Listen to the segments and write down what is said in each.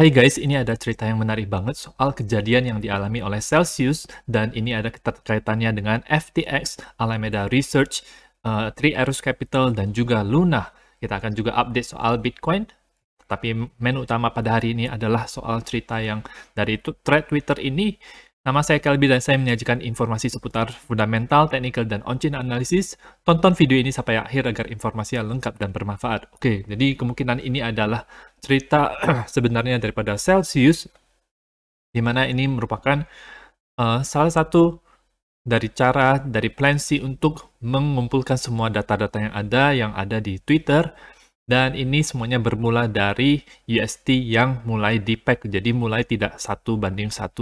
Hai guys, ini ada cerita yang menarik banget soal kejadian yang dialami oleh Celsius dan ini ada keterkaitannya dengan FTX, Alameda Research, Three Arrows Capital, dan juga Luna. Kita akan juga update soal Bitcoin, tapi menu utama pada hari ini adalah soal cerita yang dari thread Twitter ini. Nama saya Kelby dan saya menyajikan informasi seputar fundamental, technical, dan on-chain analysis. Tonton video ini sampai akhir agar informasinya lengkap dan bermanfaat. Oke, jadi kemungkinan ini adalah cerita sebenarnya daripada Celsius, di mana ini merupakan salah satu dari plan C untuk mengumpulkan semua data-data yang ada di Twitter, dan ini semuanya bermula dari UST yang mulai di-peg, jadi mulai tidak 1:1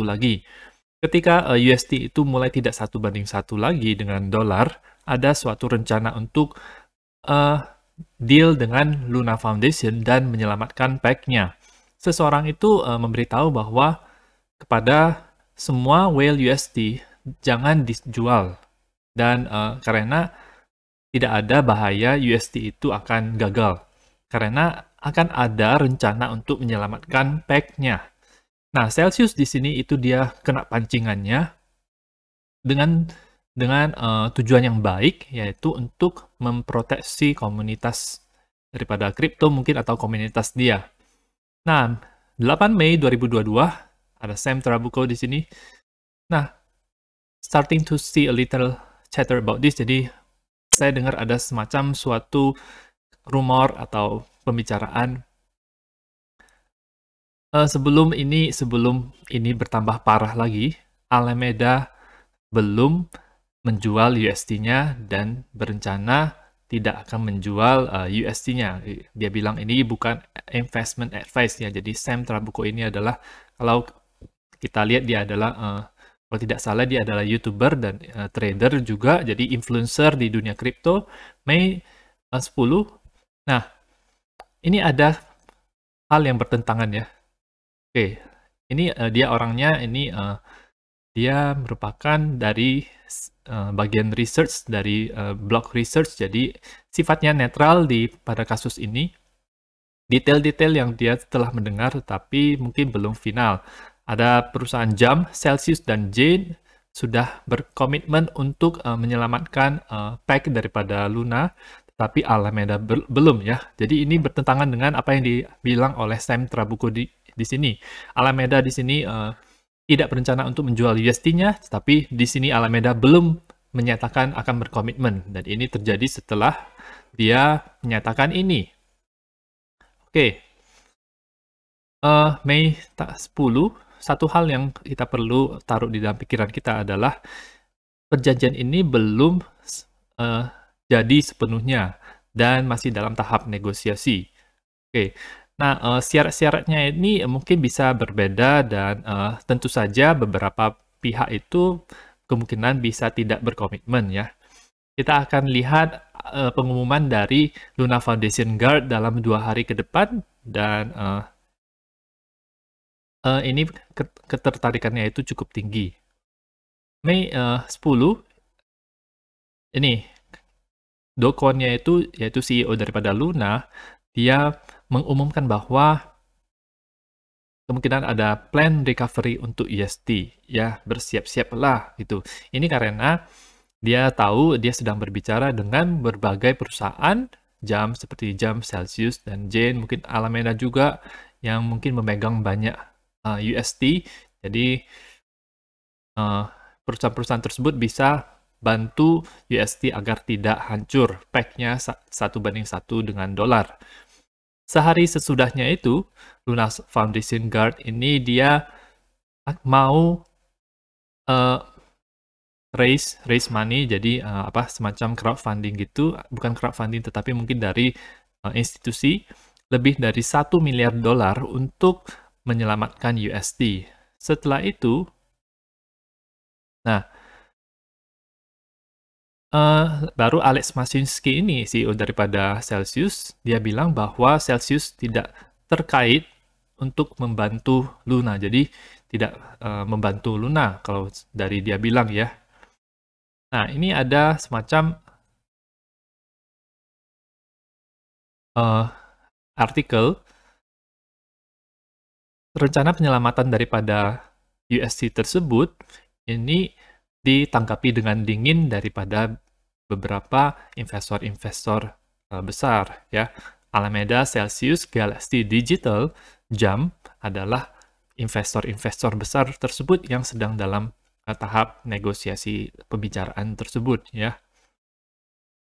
lagi. Ketika USD itu mulai tidak 1:1 lagi dengan dolar, ada suatu rencana untuk uh, deal dengan Luna Foundation dan menyelamatkan peg-nya. Seseorang itu memberitahu bahwa kepada semua whale USD jangan dijual, dan karena tidak ada bahaya USD itu akan gagal, karena akan ada rencana untuk menyelamatkan peg-nya. Nah, Celsius di sini itu dia kena pancingannya dengan tujuan yang baik, yaitu untuk memproteksi komunitas daripada kripto mungkin atau komunitas dia. Nah, 8 Mei 2022 ada Sam Trabucco di sini. Nah, starting to see a little chatter about this. Jadi saya dengar ada semacam suatu rumor atau pembicaraan sebelum ini bertambah parah lagi. Alameda belum menjual USD-nya dan berencana tidak akan menjual USD-nya. Dia bilang ini bukan investment advice ya. Jadi Sam Trabucco ini adalah, kalau kita lihat dia adalah kalau tidak salah dia adalah YouTuber dan trader juga, jadi influencer di dunia kripto. Mei 10. Nah, ini ada hal yang bertentangan ya. Oke, ini dia orangnya ini dia merupakan dari bagian research dari blog research, jadi sifatnya netral pada kasus ini. Detail-detail yang dia telah mendengar tetapi mungkin belum final. Ada perusahaan jam, Celsius dan Jane sudah berkomitmen untuk menyelamatkan peg daripada Luna, tetapi Alameda belum ya. Jadi ini bertentangan dengan apa yang dibilang oleh Sam Trabucco di sini. Alameda di sini tidak berencana untuk menjual USD-nya, tetapi di sini Alameda belum menyatakan akan berkomitmen, dan ini terjadi setelah dia menyatakan ini. Oke, Mei 10, satu hal yang kita perlu taruh di dalam pikiran kita adalah perjanjian ini belum jadi sepenuhnya dan masih dalam tahap negosiasi. Oke, nah syarat-syaratnya ini mungkin bisa berbeda dan tentu saja beberapa pihak itu kemungkinan bisa tidak berkomitmen ya. Kita akan lihat pengumuman dari Luna Foundation Guard dalam 2 hari ke depan, dan ini ketertarikannya itu cukup tinggi. Mei 10, ini Do Kwon-nya yaitu CEO daripada Luna, dia mengumumkan bahwa kemungkinan ada plan recovery untuk USD, ya bersiap-siaplah gitu. Ini karena dia tahu dia sedang berbicara dengan berbagai perusahaan jam seperti jam Celsius dan Jane, mungkin Alameda juga yang mungkin memegang banyak USD. Jadi perusahaan-perusahaan tersebut bisa bantu USD agar tidak hancur peg-nya 1:1 dengan dolar. Sehari sesudahnya itu, Luna Foundation Guard ini dia mau raise money, jadi semacam crowdfunding gitu, bukan crowdfunding tetapi mungkin dari institusi, lebih dari $1 miliar untuk menyelamatkan USD. Setelah itu, nah baru Alex Mashinsky ini, CEO daripada Celsius, dia bilang bahwa Celsius tidak terkait untuk membantu Luna. Jadi tidak membantu Luna kalau dari dia bilang ya. Nah, ini ada semacam artikel rencana penyelamatan daripada UST tersebut ini ditanggapi dengan dingin daripada beberapa investor-investor besar ya. Alameda, Celsius, Galaxy Digital, Jump adalah investor-investor besar tersebut yang sedang dalam tahap negosiasi pembicaraan tersebut ya.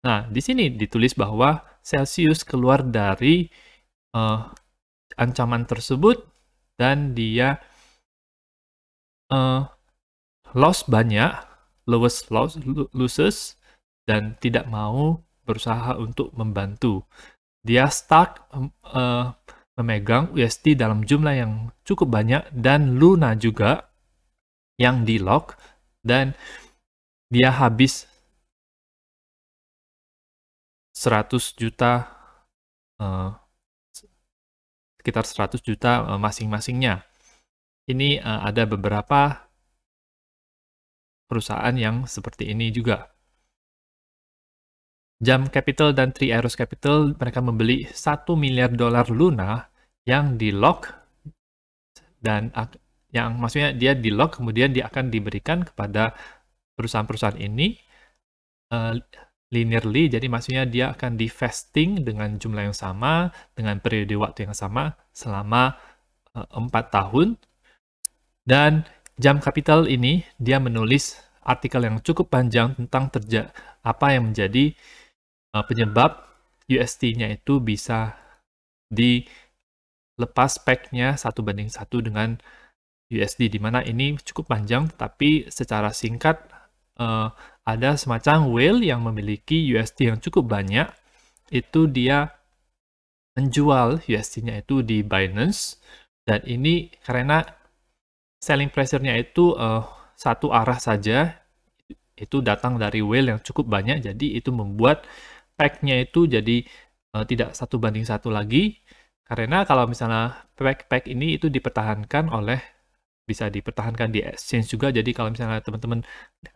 Nah, di sini ditulis bahwa Celsius keluar dari ancaman tersebut dan dia loss banyak, losses, dan tidak mau berusaha untuk membantu. Dia stuck memegang USD dalam jumlah yang cukup banyak dan Luna juga yang di lock dan dia habis 100 juta sekitar 100 juta masing-masingnya. Ini ada beberapa perusahaan yang seperti ini juga. Jump Capital dan Three Arrows Capital, mereka membeli $1 miliar Luna yang di lock dan yang maksudnya dia di lock kemudian dia akan diberikan kepada perusahaan-perusahaan ini linearly, jadi maksudnya dia akan di vesting dengan jumlah yang sama dengan periode waktu yang sama selama 4 tahun. Dan Jump Capital ini dia menulis artikel yang cukup panjang tentang apa yang menjadi penyebab UST-nya itu bisa dilepas peg-nya 1:1 dengan USD, di mana ini cukup panjang, tapi secara singkat ada semacam whale yang memiliki USD yang cukup banyak, itu dia menjual USD-nya itu di Binance, dan ini karena selling pressure-nya itu satu arah saja, itu datang dari whale yang cukup banyak, jadi itu membuat peg-nya itu jadi tidak 1:1 lagi, karena kalau misalnya peg ini itu dipertahankan bisa dipertahankan di exchange juga, jadi kalau misalnya teman-teman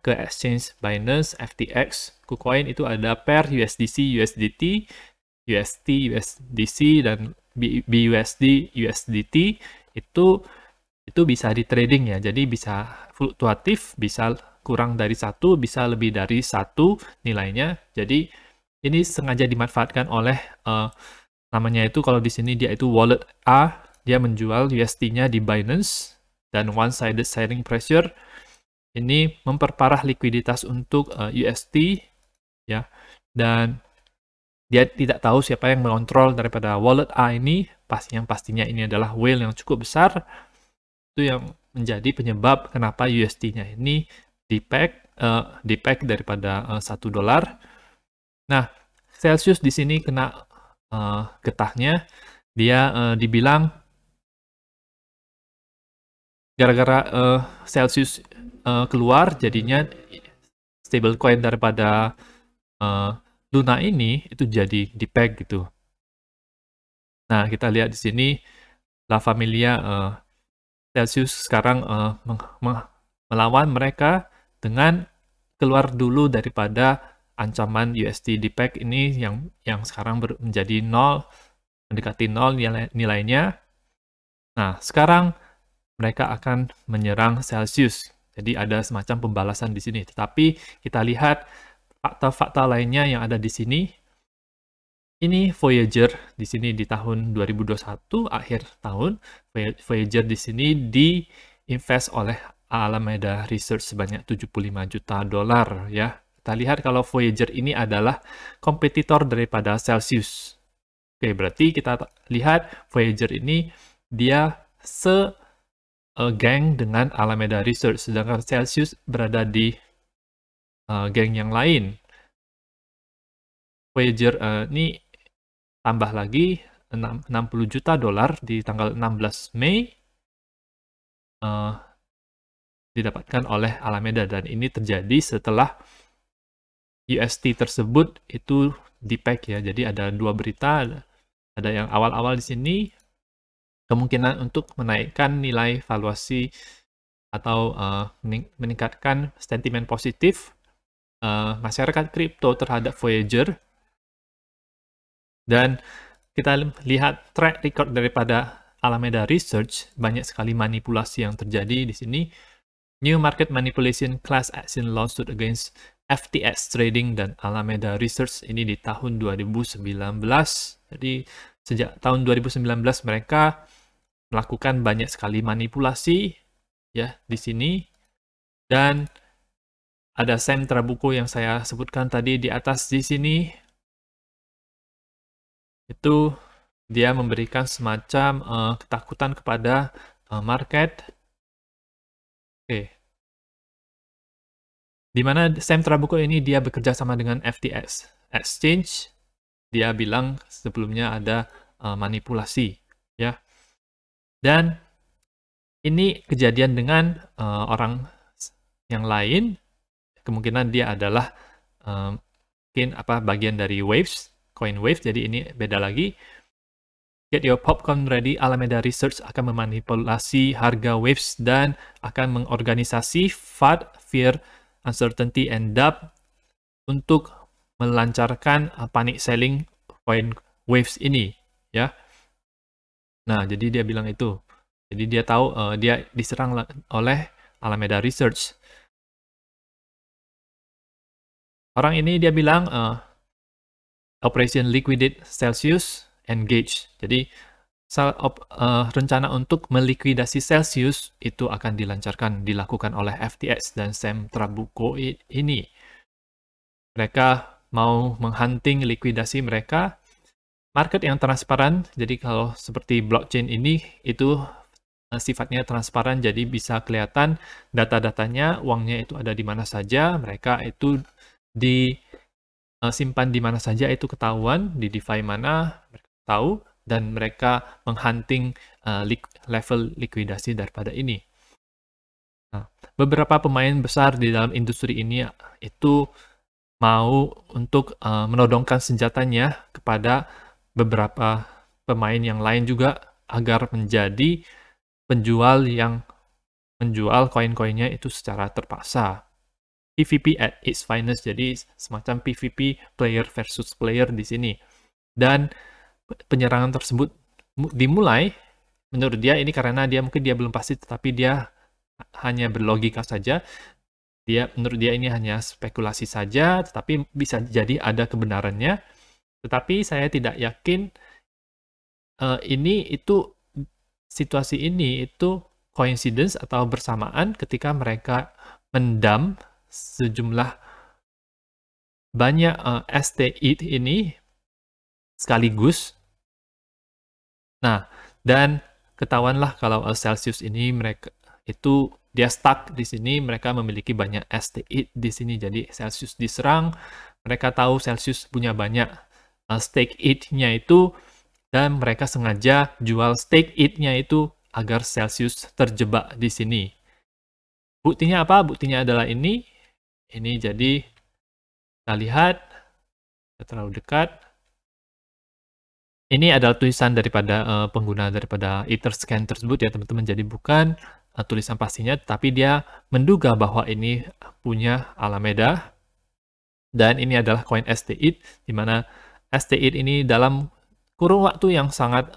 ke exchange Binance, FTX, KuCoin itu ada pair USDC, USDT, UST, USDC, dan BUSD, USDT, itu bisa di trading ya, jadi bisa fluktuatif, bisa kurang dari 1, bisa lebih dari 1 nilainya, jadi ini sengaja dimanfaatkan oleh namanya itu kalau di sini dia itu wallet A, dia menjual USD-nya di Binance dan one-sided selling pressure ini memperparah likuiditas untuk USD ya, dan dia tidak tahu siapa yang mengontrol daripada wallet A ini, yang pastinya ini adalah whale yang cukup besar, itu yang menjadi penyebab kenapa USD-nya ini di-peg daripada $1. Nah, Celsius di sini kena getahnya, dia dibilang gara-gara Celsius keluar, jadinya stablecoin daripada Luna ini itu jadi di-peg gitu. Nah, kita lihat di sini La Familia Celsius sekarang melawan mereka dengan keluar dulu daripada ancaman USD di-peg ini yang sekarang menjadi 0, mendekati 0 nilainya. Nah, sekarang mereka akan menyerang Celsius. Jadi ada semacam pembalasan di sini. Tetapi kita lihat fakta-fakta lainnya yang ada di sini. Ini Voyager di sini di tahun 2021 akhir tahun. Voyager di sini diinvest oleh Alameda Research sebanyak $75 juta ya. Kita lihat kalau Voyager ini adalah kompetitor daripada Celsius. Oke, berarti kita lihat Voyager ini dia geng dengan Alameda Research, sedangkan Celsius berada di geng yang lain. Voyager ini tambah lagi $60 juta di tanggal 16 Mei didapatkan oleh Alameda, dan ini terjadi setelah UST tersebut itu di-peg ya. Jadi ada dua berita, ada yang awal-awal di sini kemungkinan untuk menaikkan nilai valuasi atau meningkatkan sentimen positif masyarakat kripto terhadap Voyager. Dan kita lihat track record daripada Alameda Research, banyak sekali manipulasi yang terjadi di sini. New Market Manipulation Class Action Lawsuit Against FTX Trading dan Alameda Research ini di tahun 2019. Jadi sejak tahun 2019 mereka melakukan banyak sekali manipulasi ya di sini, dan ada Sam Trabucco yang saya sebutkan tadi di atas di sini. Itu dia memberikan semacam ketakutan kepada market. Oke. Di mana Sam Trabucco ini dia bekerja sama dengan FTX Exchange. Dia bilang sebelumnya ada manipulasi, ya. Dan ini kejadian dengan orang yang lain. Kemungkinan dia adalah mungkin bagian dari Waves, Coin Waves. Jadi ini beda lagi. Get your popcorn ready, Alameda Research akan memanipulasi harga Waves dan akan mengorganisasi FUD, Fear, Uncertainty, and Doubt untuk melancarkan panic selling coin Waves ini, ya. Nah, jadi dia bilang itu. Jadi dia tahu dia diserang oleh Alameda Research. Orang ini dia bilang Operation Liquidate Celsius Engage. Jadi rencana untuk melikuidasi Celsius itu akan dilakukan oleh FTX dan Sam Trabucco ini. Mereka mau menghunting likuidasi mereka. Market yang transparan, jadi kalau seperti blockchain ini, itu sifatnya transparan, jadi bisa kelihatan data-datanya, uangnya itu ada di mana saja, mereka itu disimpan di mana saja, itu ketahuan, di DeFi mana, mereka tahu, dan mereka menghunting level likuidasi daripada ini. Nah, beberapa pemain besar di dalam industri ini itu mau untuk menodongkan senjatanya kepada beberapa pemain yang lain juga agar menjadi penjual yang menjual koin-koinnya itu secara terpaksa. PvP at its finest, jadi semacam PvP player versus player di sini. Dan penyerangan tersebut dimulai, menurut dia ini karena mungkin dia belum pasti, tetapi dia hanya berlogika saja. Menurut dia ini hanya spekulasi saja, tetapi bisa jadi ada kebenarannya. Tetapi saya tidak yakin situasi ini itu coincidence atau bersamaan ketika mereka mendump sejumlah banyak STETH ini sekaligus. Nah, dan ketahuanlah kalau Celsius ini mereka itu dia stuck di sini, mereka memiliki banyak STETH di sini. Jadi Celsius diserang, mereka tahu Celsius punya banyak stake ETH-nya itu, dan mereka sengaja jual stake ETH-nya itu agar Celsius terjebak di sini. Buktinya apa? Buktinya adalah ini. Ini jadi kita lihat, terlalu dekat. Ini adalah tulisan daripada pengguna daripada Etherscan tersebut ya teman-teman. Jadi bukan tulisan pastinya, tapi dia menduga bahwa ini punya Alameda. Dan ini adalah koin STETH, di mana STETH ini dalam kurun waktu yang sangat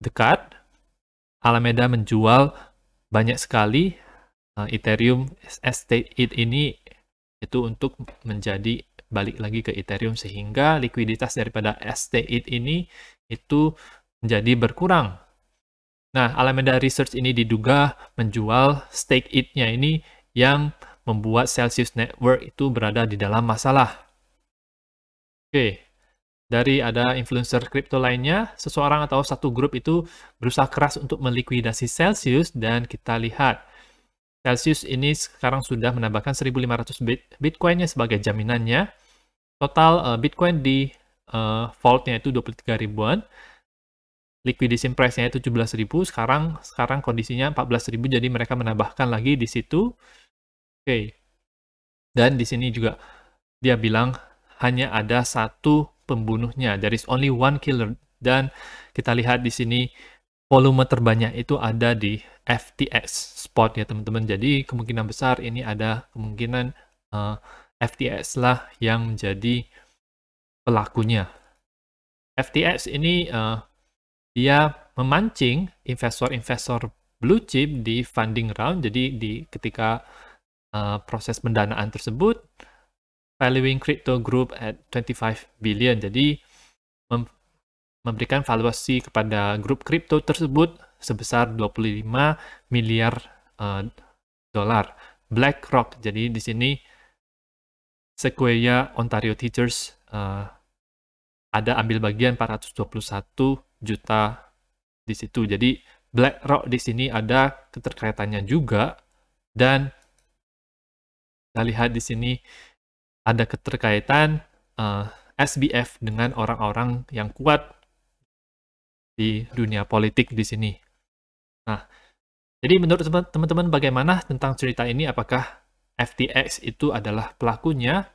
dekat, Alameda menjual banyak sekali Ethereum STETH ini itu untuk menjadi balik lagi ke Ethereum, sehingga likuiditas daripada STETH ini itu menjadi berkurang. Nah, Alameda Research ini diduga menjual stake ETH-nya ini yang membuat Celsius Network itu berada di dalam masalah. Oke, dari ada influencer kripto lainnya, seseorang atau satu grup itu berusaha keras untuk melikuidasi Celsius, dan kita lihat Celsius ini sekarang sudah menambahkan 1.500 Bitcoin-nya sebagai jaminannya. Total Bitcoin di vault-nya itu 23 ribuan. Liquidation price-nya itu 17.000. Sekarang kondisinya 14.000, jadi mereka menambahkan lagi di situ. Oke. Dan di sini juga dia bilang hanya ada satu pembunuhnya. There is only one killer. Dan kita lihat di sini volume terbanyak itu ada di FTX spot ya teman-teman. Jadi kemungkinan besar ini ada kemungkinan FTX lah yang menjadi pelakunya. FTX ini dia memancing investor-investor blue chip di funding round. Jadi ketika proses pendanaan tersebut, valuing crypto group at 25 billion. Jadi memberikan valuasi kepada grup kripto tersebut sebesar 25 miliar dolar. BlackRock. Jadi di sini Sequoia Ontario Teachers ada ambil bagian 421 juta di situ. Jadi BlackRock di sini ada keterkaitannya juga, dan kita lihat di sini ada keterkaitan SBF dengan orang-orang yang kuat di dunia politik di sini. Nah, jadi menurut teman-teman bagaimana tentang cerita ini? Apakah FTX itu adalah pelakunya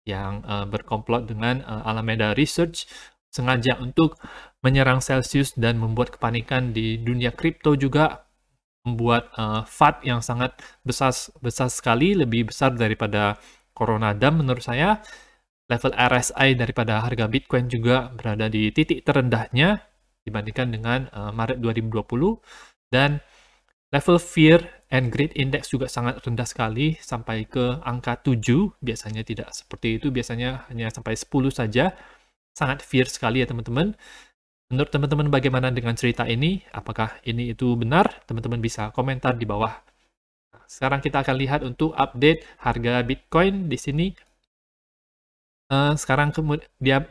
yang berkomplot dengan Alameda Research sengaja untuk menyerang Celsius dan membuat kepanikan di dunia kripto, juga membuat FUD yang sangat besar sekali, lebih besar daripada Corona. Dan menurut saya level RSI daripada harga Bitcoin juga berada di titik terendahnya dibandingkan dengan Maret 2020, dan level Fear and Greed Index juga sangat rendah sekali, sampai ke angka 7. Biasanya tidak seperti itu, biasanya hanya sampai 10 saja. Sangat fear sekali ya teman-teman. Menurut teman-teman bagaimana dengan cerita ini? Apakah ini itu benar? Teman-teman bisa komentar di bawah. Sekarang kita akan lihat untuk update harga Bitcoin di sini. Sekarang dia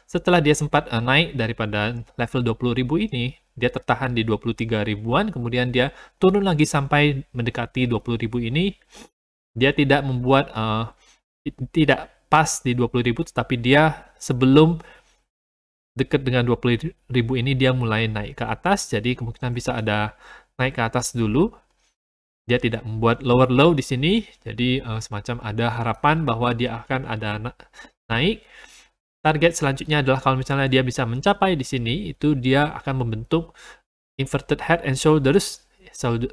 setelah dia sempat naik daripada level 20.000 ini, dia tertahan di 23 ribuan, kemudian dia turun lagi sampai mendekati 20.000 ini. Dia tidak membuat tidak pas di 20.000, tetapi dia sebelum dekat dengan 20.000 ini dia mulai naik ke atas, jadi kemungkinan bisa ada naik ke atas dulu. Dia tidak membuat lower low di sini, jadi semacam ada harapan bahwa dia akan ada naik. Target selanjutnya adalah kalau misalnya dia bisa mencapai di sini, itu dia akan membentuk inverted head and shoulders,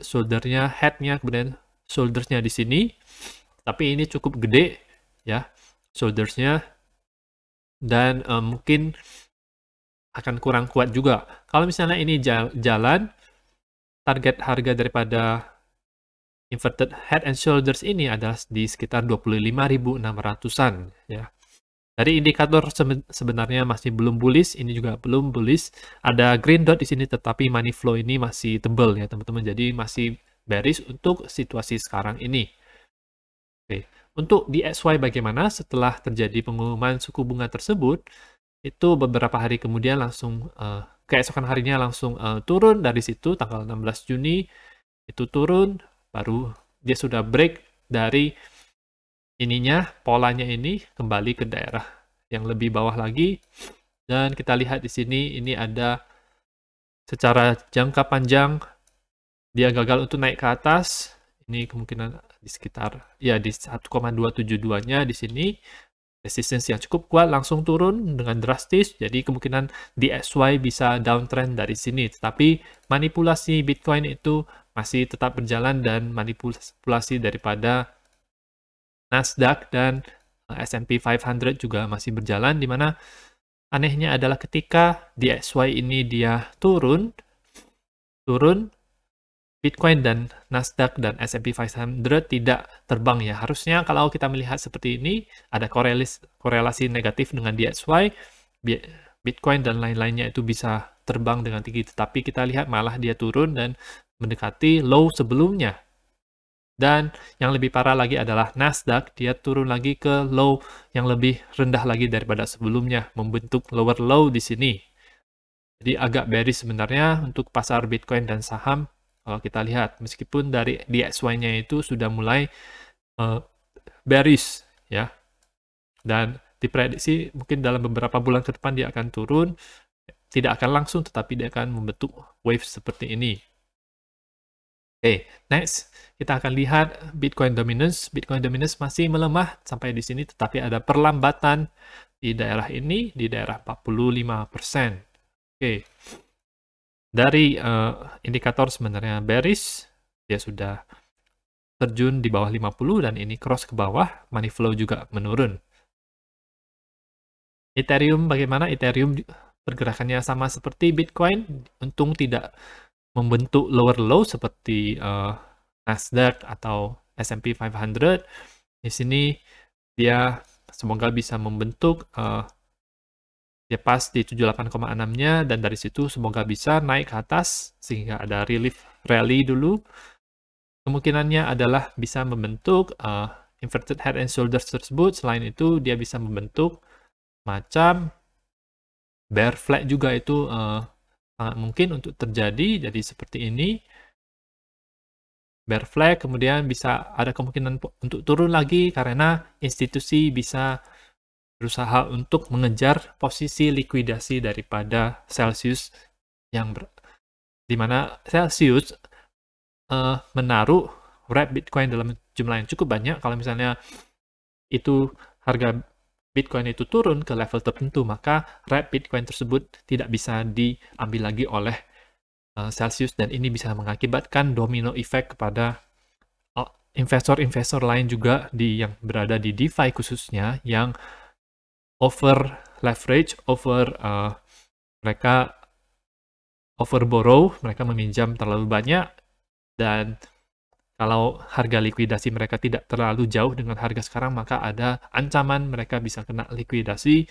shouldernya, headnya, kemudian shouldersnya di sini. Tapi ini cukup gede ya, shouldersnya, dan mungkin akan kurang kuat juga. Kalau misalnya ini jalan, target harga daripada inverted head and shoulders ini adalah di sekitar 25.600-an ya. Dari indikator sebenarnya masih belum bullish, ini juga belum bullish. Ada green dot di sini, tetapi money flow ini masih tebal ya teman-teman. Jadi masih bearish untuk situasi sekarang ini. Oke, untuk di XY bagaimana setelah terjadi pengumuman suku bunga tersebut? Itu beberapa hari kemudian langsung keesokan harinya langsung turun dari situ, tanggal 16 Juni itu turun, baru dia sudah break dari ininya, polanya ini kembali ke daerah yang lebih bawah lagi. Dan kita lihat di sini, ini ada secara jangka panjang dia gagal untuk naik ke atas. Ini kemungkinan di sekitar ya di 1,272-nya di sini. Resistance yang cukup kuat langsung turun dengan drastis, jadi kemungkinan DXY bisa downtrend dari sini. Tetapi manipulasi Bitcoin itu masih tetap berjalan, dan manipulasi daripada Nasdaq dan S&P 500 juga masih berjalan, dimana anehnya adalah ketika DXY ini dia turun, Bitcoin dan Nasdaq dan S&P 500 tidak terbang ya. Harusnya kalau kita melihat seperti ini, ada korelasi negatif dengan DXY, Bitcoin dan lain-lainnya itu bisa terbang dengan tinggi. Tetapi kita lihat malah dia turun dan mendekati low sebelumnya. Dan yang lebih parah lagi adalah Nasdaq, dia turun lagi ke low yang lebih rendah lagi daripada sebelumnya, membentuk lower low di sini. Jadi agak bearish sebenarnya untuk pasar Bitcoin dan saham. Kalau kita lihat, meskipun dari DXY-nya itu sudah mulai bearish ya, dan diprediksi mungkin dalam beberapa bulan ke depan dia akan turun, tidak akan langsung, tetapi dia akan membentuk wave seperti ini. Oke, next kita akan lihat Bitcoin dominance. Bitcoin dominance masih melemah sampai di sini, tetapi ada perlambatan di daerah ini, di daerah 45%. Oke. Dari indikator sebenarnya bearish, dia sudah terjun di bawah 50 dan ini cross ke bawah, money flow juga menurun. Ethereum bagaimana? Ethereum pergerakannya sama seperti Bitcoin, untung tidak membentuk lower low seperti Nasdaq atau S&P 500. Di sini dia semoga bisa membentuk dia pas di 78,6-nya, dan dari situ semoga bisa naik ke atas sehingga ada relief rally dulu. Kemungkinannya adalah bisa membentuk inverted head and shoulders tersebut. Selain itu dia bisa membentuk macam bear flag juga, itu sangat mungkin untuk terjadi. Jadi seperti ini, bear flag, kemudian bisa ada kemungkinan untuk turun lagi karena institusi bisa berusaha untuk mengejar posisi likuidasi daripada Celsius, di mana Celsius menaruh wrap Bitcoin dalam jumlah yang cukup banyak. Kalau misalnya itu harga Bitcoin itu turun ke level tertentu, maka wrap Bitcoin tersebut tidak bisa diambil lagi oleh Celsius, dan ini bisa mengakibatkan domino effect kepada investor-investor lain juga yang berada di DeFi khususnya, yang over leverage, mereka over borrow, mereka meminjam terlalu banyak, dan kalau harga likuidasi mereka tidak terlalu jauh dengan harga sekarang, maka ada ancaman mereka bisa kena likuidasi.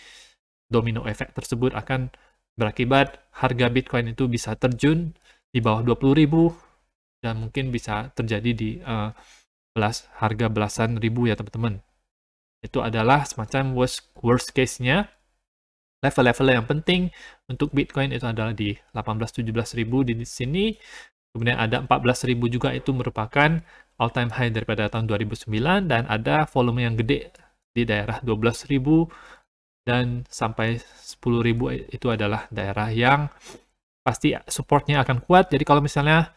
Domino effect tersebut akan berakibat harga Bitcoin itu bisa terjun di bawah 20.000, dan mungkin bisa terjadi di harga belasan ribu ya teman-teman. Itu adalah semacam worst case-nya. Level-level yang penting untuk Bitcoin itu adalah di 18-17 ribu di sini. Kemudian ada 14.000 juga, itu merupakan all time high daripada tahun 2009, dan ada volume yang gede di daerah 12.000 dan sampai 10.000, itu adalah daerah yang pasti supportnya akan kuat. Jadi kalau misalnya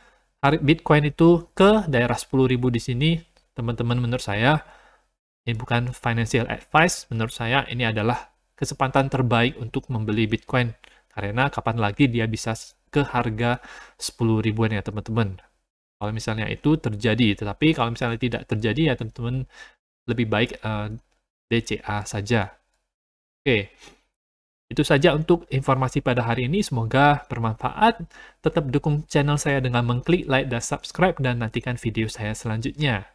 Bitcoin itu ke daerah 10.000 di sini, teman-teman, menurut saya ini bukan financial advice, menurut saya ini adalah kesempatan terbaik untuk membeli Bitcoin, karena kapan lagi dia bisa ke harga 10 ribuan ya teman-teman. Kalau misalnya itu terjadi, tetapi kalau misalnya tidak terjadi ya teman-teman, lebih baik DCA saja. Oke, itu saja untuk informasi pada hari ini, semoga bermanfaat. Tetap dukung channel saya dengan mengklik like dan subscribe, dan nantikan video saya selanjutnya.